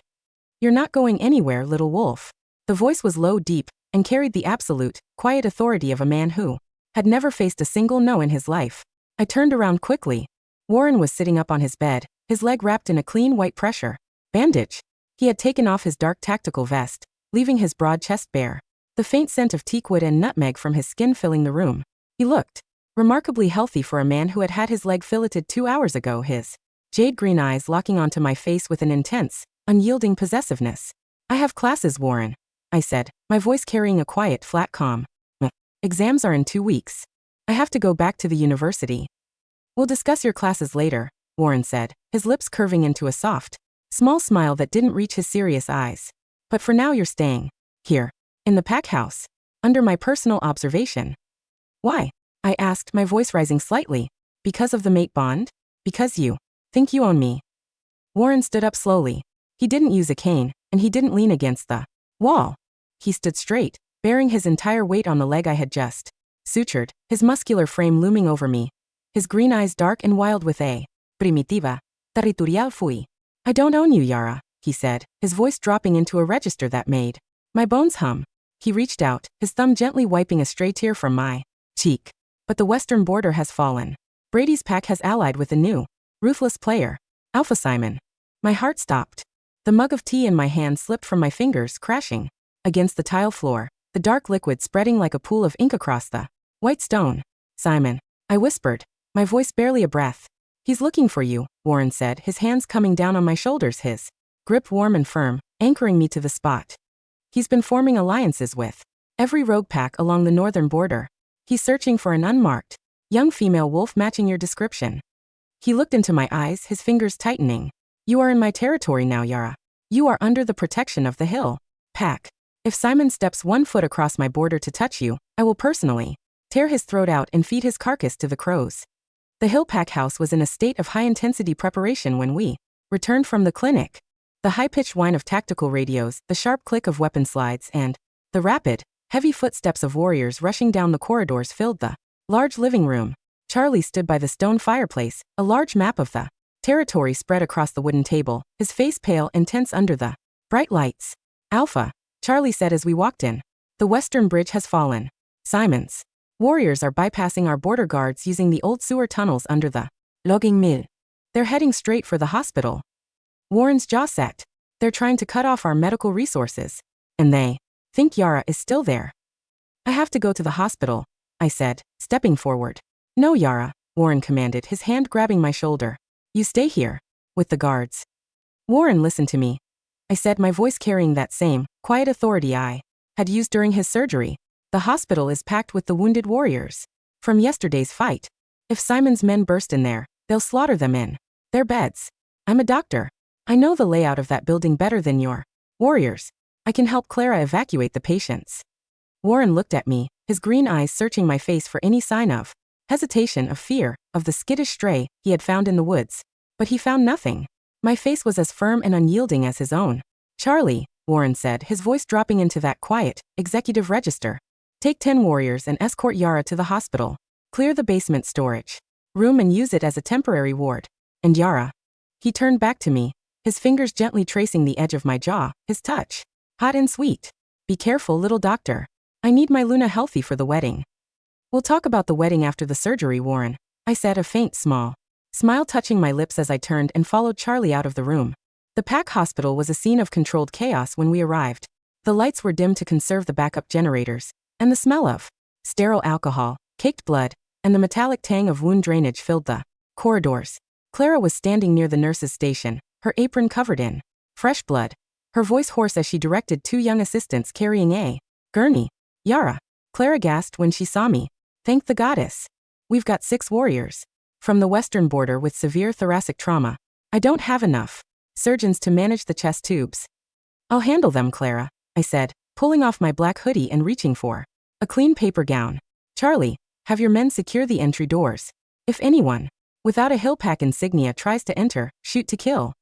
A: You're not going anywhere, little wolf. The voice was low, deep, and carried the absolute, quiet authority of a man who had never faced a single no in his life. I turned around quickly. Warren was sitting up on his bed, his leg wrapped in a clean white pressure bandage. He had taken off his dark tactical vest, leaving his broad chest bare, the faint scent of teakwood and nutmeg from his skin filling the room. He looked remarkably healthy for a man who had had his leg filleted 2 hours ago, his jade green eyes locking onto my face with an intense, unyielding possessiveness. I have classes, Warren, I said, my voice carrying a quiet, flat calm. Exams are in 2 weeks. I have to go back to the university. We'll discuss your classes later, Warren said, his lips curving into a soft, small smile that didn't reach his serious eyes. But for now you're staying here, in the pack house, under my personal observation. Why? I asked, my voice rising slightly. Because of the mate bond? Because you think you own me. Warren stood up slowly. He didn't use a cane, and he didn't lean against the wall. He stood straight, bearing his entire weight on the leg I had just sutured, his muscular frame looming over me, his green eyes dark and wild with a primitiva, territorial fui. I don't own you, Yara, he said, his voice dropping into a register that made my bones hum. He reached out, his thumb gently wiping a stray tear from my cheek. But the western border has fallen. Brady's pack has allied with a new, ruthless player, Alpha Simon. My heart stopped. The mug of tea in my hand slipped from my fingers, crashing against the tile floor, the dark liquid spreading like a pool of ink across the white stone. Simon, I whispered, my voice barely a breath. He's looking for you, Warren said, his hands coming down on my shoulders, his grip warm and firm, anchoring me to the spot. He's been forming alliances with every rogue pack along the northern border. He's searching for an unmarked, young female wolf matching your description. He looked into my eyes, his fingers tightening. You are in my territory now, Yara. You are under the protection of the hill pack. If Simon steps 1 foot across my border to touch you, I will personally tear his throat out and feed his carcass to the crows. The hill pack house was in a state of high-intensity preparation when we returned from the clinic. The high-pitched whine of tactical radios, the sharp click of weapon slides, and the rapid, heavy footsteps of warriors rushing down the corridors filled the large living room. Charlie stood by the stone fireplace, a large map of the territory spread across the wooden table, his face pale and tense under the bright lights. Alpha, Charlie said as we walked in. The western bridge has fallen. Simon's warriors are bypassing our border guards using the old sewer tunnels under the logging mill. They're heading straight for the hospital. Warren's jaw set. They're trying to cut off our medical resources. And they think Yara is still there. I have to go to the hospital, I said, stepping forward. No, Yara, Warren commanded, his hand grabbing my shoulder. You stay here with the guards. Warren, listen to me, I said, my voice carrying that same quiet authority I had used during his surgery. The hospital is packed with the wounded warriors from yesterday's fight. If Simon's men burst in there, they'll slaughter them in their beds. I'm a doctor. I know the layout of that building better than your warriors. I can help Clara evacuate the patients. Warren looked at me, his green eyes searching my face for any sign of hesitation, of fear, of the skittish stray he had found in the woods. But he found nothing. My face was as firm and unyielding as his own. Charlie, Warren said, his voice dropping into that quiet, executive register. Take 10 warriors and escort Yara to the hospital. Clear the basement storage room and use it as a temporary ward. And Yara. He turned back to me, his fingers gently tracing the edge of my jaw, his touch hot and sweet. Be careful, little doctor. I need my Luna healthy for the wedding. We'll talk about the wedding after the surgery, Warren, I said, a faint smile touching my lips as I turned and followed Charlie out of the room. The pack hospital was a scene of controlled chaos when we arrived. The lights were dimmed to conserve the backup generators, and the smell of sterile alcohol, caked blood, and the metallic tang of wound drainage filled the corridors. Clara was standing near the nurse's station, her apron covered in fresh blood, her voice hoarse as she directed 2 young assistants carrying a gurney. Yara, Clara gasped when she saw me. Thank the goddess. We've got 6 warriors from the western border with severe thoracic trauma. I don't have enough surgeons to manage the chest tubes. I'll handle them, Clara, I said, pulling off my black hoodie and reaching for a clean paper gown. Charlie, have your men secure the entry doors. If anyone, without a Hillpack insignia, tries to enter, shoot to kill.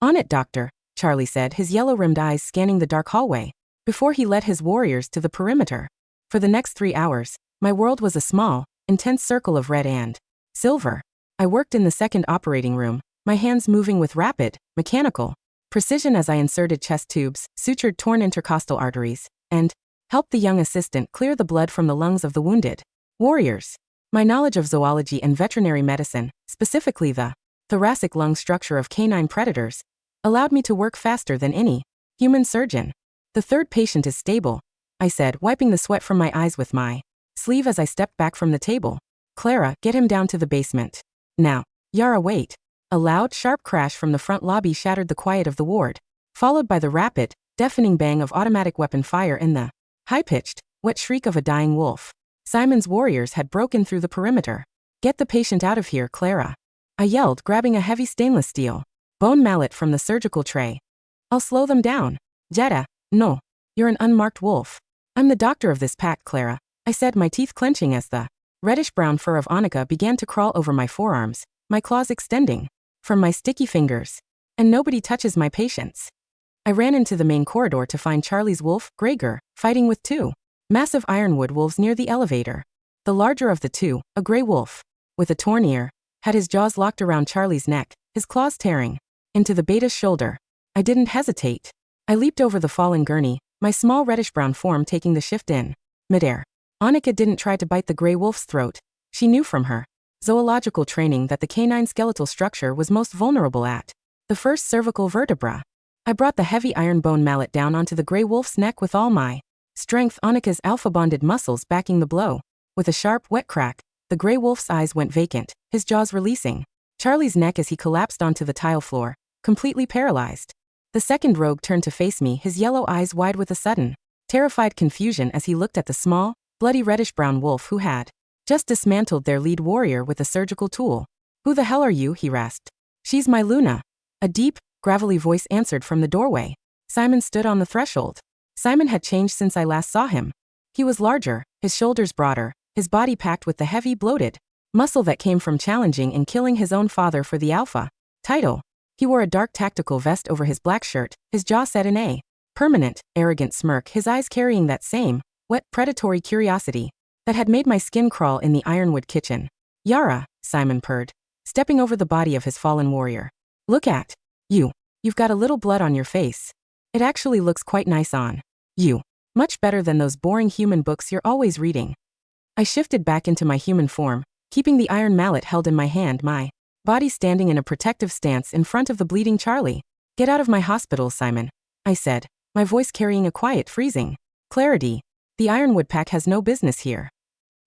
A: On it, Doctor, Charlie said, his yellow-rimmed eyes scanning the dark hallway, before he led his warriors to the perimeter. For the next 3 hours, my world was a small, intense circle of red and silver. I worked in the second operating room, my hands moving with rapid, mechanical precision as I inserted chest tubes, sutured torn intercostal arteries, and helped the young assistant clear the blood from the lungs of the wounded warriors. My knowledge of zoology and veterinary medicine, specifically the thoracic lung structure of canine predators, allowed me to work faster than any human surgeon. The third patient is stable, I said, wiping the sweat from my eyes with my sleeve as I stepped back from the table. Clara, get him down to the basement. Now. Yara, wait. A loud, sharp crash from the front lobby shattered the quiet of the ward, followed by the rapid, deafening bang of automatic weapon fire and the high-pitched, wet shriek of a dying wolf. Simon's warriors had broken through the perimeter. Get the patient out of here, Clara, I yelled, grabbing a heavy stainless steel bone mallet from the surgical tray. I'll slow them down. Jetta, no. You're an unmarked wolf. I'm the doctor of this pack, Clara, I said, my teeth clenching as the reddish-brown fur of Annika began to crawl over my forearms, my claws extending from my sticky fingers. And nobody touches my patients. I ran into the main corridor to find Charlie's wolf, Gregor, fighting with 2 massive ironwood wolves near the elevator. The larger of the 2, a gray wolf, with a torn ear, had his jaws locked around Charlie's neck, his claws tearing into the beta's shoulder. I didn't hesitate. I leaped over the fallen gurney, my small reddish-brown form taking the shift in midair. Annika didn't try to bite the gray wolf's throat. She knew from her zoological training that the canine skeletal structure was most vulnerable at the first cervical vertebra. I brought the heavy iron bone mallet down onto the gray wolf's neck with all my strength, Annika's alpha-bonded muscles backing the blow. With a sharp, wet crack, the gray wolf's eyes went vacant, his jaws releasing Charlie's neck as he collapsed onto the tile floor, completely paralyzed. The second rogue turned to face me, his yellow eyes wide with a sudden, terrified confusion as he looked at the small, bloody reddish-brown wolf who had just dismantled their lead warrior with a surgical tool. Who the hell are you? He rasped. She's my Luna. A deep, gravelly voice answered from the doorway. Simon stood on the threshold. Simon had changed since I last saw him. He was larger, his shoulders broader, his body packed with the heavy, bloated muscle that came from challenging and killing his own father for the Alpha title. He wore a dark tactical vest over his black shirt, his jaw set in a permanent, arrogant smirk, his eyes carrying that same, wet, predatory curiosity that had made my skin crawl in the ironwood kitchen. Yara, Simon purred, stepping over the body of his fallen warrior. Look at you. You've got a little blood on your face. It actually looks quite nice on you. Much better than those boring human books you're always reading. I shifted back into my human form, keeping the iron mallet held in my hand, my body standing in a protective stance in front of the bleeding Charlie. Get out of my hospital, Simon, I said, my voice carrying a quiet, freezing clarity. The ironwood pack has no business here.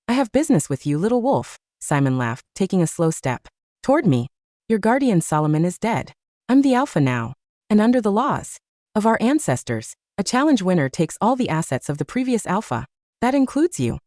A: I have business with you, little wolf, Simon laughed, taking a slow step toward me. Your guardian Solomon is dead. I'm the Alpha now. And under the laws of our ancestors, a challenge winner takes all the assets of the previous Alpha. That includes you.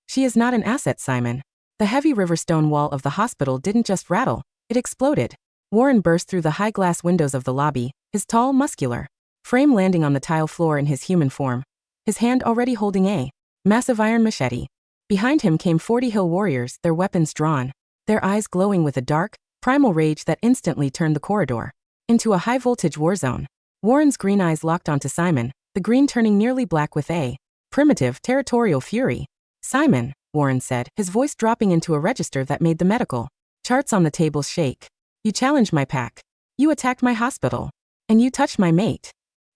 A: She is not an asset, Simon. The heavy river stone wall of the hospital didn't just rattle, it exploded. Warren burst through the high glass windows of the lobby, his tall, muscular frame landing on the tile floor in his human form, his hand already holding a massive iron machete. Behind him came 40 hill warriors, their weapons drawn, their eyes glowing with a dark, primal rage that instantly turned the corridor into a high-voltage war zone. Warren's green eyes locked onto Simon, the green turning nearly black with a primitive, territorial fury. Simon, Warren said, his voice dropping into a register that made the medical charts on the tables shake. You challenged my pack. You attacked my hospital. And you touched my mate.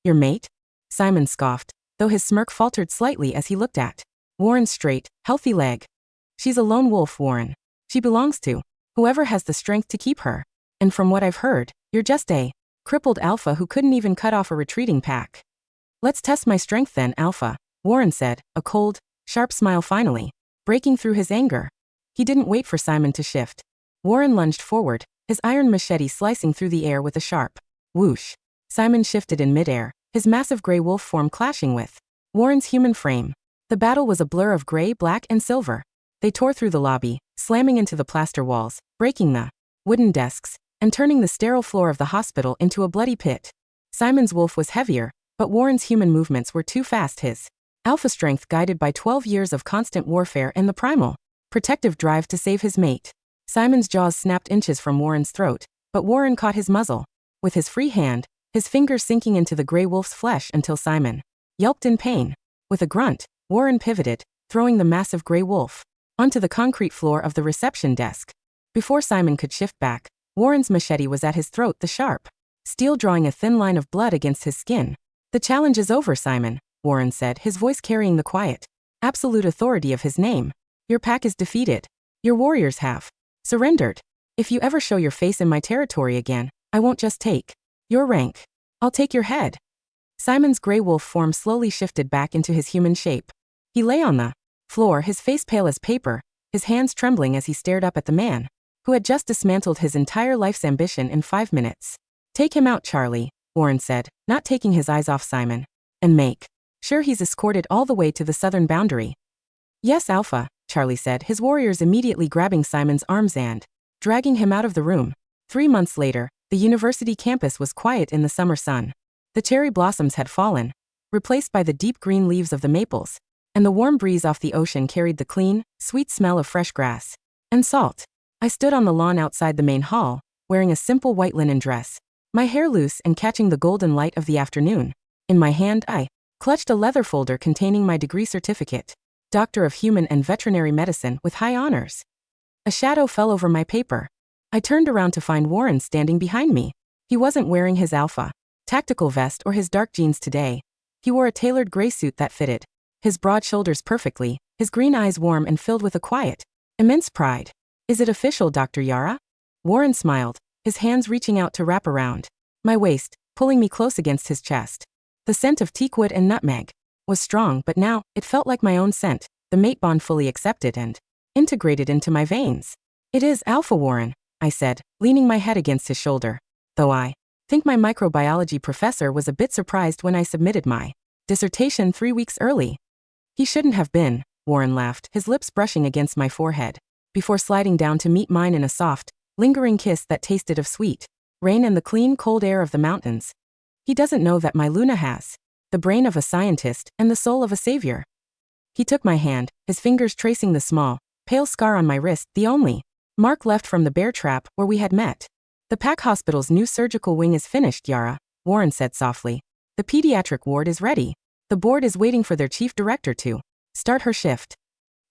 A: Your mate? Simon scoffed, though his smirk faltered slightly as he looked at Warren's straight, healthy leg. She's a lone wolf, Warren. She belongs to whoever has the strength to keep her. And from what I've heard, you're just a crippled Alpha who couldn't even cut off a retreating pack. Let's test my strength then, Alpha, Warren said, a cold, sharp smile finally breaking through his anger. He didn't wait for Simon to shift. Warren lunged forward, his iron machete slicing through the air with a sharp whoosh. Simon shifted in midair, his massive gray wolf form clashing with Warren's human frame. The battle was a blur of gray, black, and silver. They tore through the lobby, slamming into the plaster walls, breaking the wooden desks, and turning the sterile floor of the hospital into a bloody pit. Simon's wolf was heavier, but Warren's human movements were too fast. His alpha strength guided by 12 years of constant warfare and the primal, protective drive to save his mate. Simon's jaws snapped inches from Warren's throat, but Warren caught his muzzle with his free hand, his fingers sinking into the gray wolf's flesh until Simon yelped in pain. With a grunt, Warren pivoted, throwing the massive gray wolf onto the concrete floor of the reception desk. Before Simon could shift back, Warren's machete was at his throat, the sharp steel drawing a thin line of blood against his skin. "The challenge is over, Simon," Warren said, his voice carrying the quiet, absolute authority of his name. "Your pack is defeated. Your warriors have surrendered. If you ever show your face in my territory again, I won't just take your rank. I'll take your head." Simon's gray wolf form slowly shifted back into his human shape. He lay on the floor, his face pale as paper, his hands trembling as he stared up at the man who had just dismantled his entire life's ambition in 5 minutes. "Take him out, Charlie," Warren said, not taking his eyes off Simon. "And make sure he's escorted all the way to the southern boundary." "Yes, Alpha," Charlie said, his warriors immediately grabbing Simon's arms and dragging him out of the room. 3 months later, the university campus was quiet in the summer sun. The cherry blossoms had fallen, replaced by the deep green leaves of the maples, and the warm breeze off the ocean carried the clean, sweet smell of fresh grass and salt. I stood on the lawn outside the main hall, wearing a simple white linen dress, my hair loose and catching the golden light of the afternoon. In my hand, I clutched a leather folder containing my degree certificate, Doctor of Human and Veterinary Medicine with high honors. A shadow fell over my paper. I turned around to find Warren standing behind me. He wasn't wearing his alpha tactical vest or his dark jeans today. He wore a tailored gray suit that fitted his broad shoulders perfectly, his green eyes warm and filled with a quiet, immense pride. "Is it official, Dr. Yara?" Warren smiled, his hands reaching out to wrap around my waist, pulling me close against his chest. The scent of teakwood and nutmeg was strong, but now it felt like my own scent, the mate bond fully accepted and integrated into my veins. "It is Alpha, Warren," I said, leaning my head against his shoulder. Though I think my microbiology professor was a bit surprised when I submitted my dissertation 3 weeks early. "He shouldn't have been," Warren laughed, his lips brushing against my forehead, before sliding down to meet mine in a soft, lingering kiss that tasted of sweet rain and the clean, cold air of the mountains. "He doesn't know that my Luna has the brain of a scientist and the soul of a savior." He took my hand, his fingers tracing the small, pale scar on my wrist, the only mark left from the bear trap where we had met. "The Pack Hospital's new surgical wing is finished, Yara," Warren said softly. "The pediatric ward is ready. The board is waiting for their chief director to start her shift."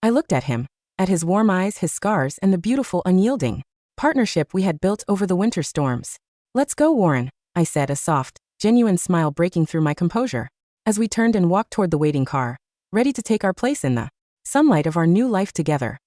A: I looked at him, at his warm eyes, his scars, and the beautiful, unyielding partnership we had built over the winter storms. "Let's go, Warren," I said, a soft, genuine smile breaking through my composure, as we turned and walked toward the waiting car, ready to take our place in the sunlight of our new life together.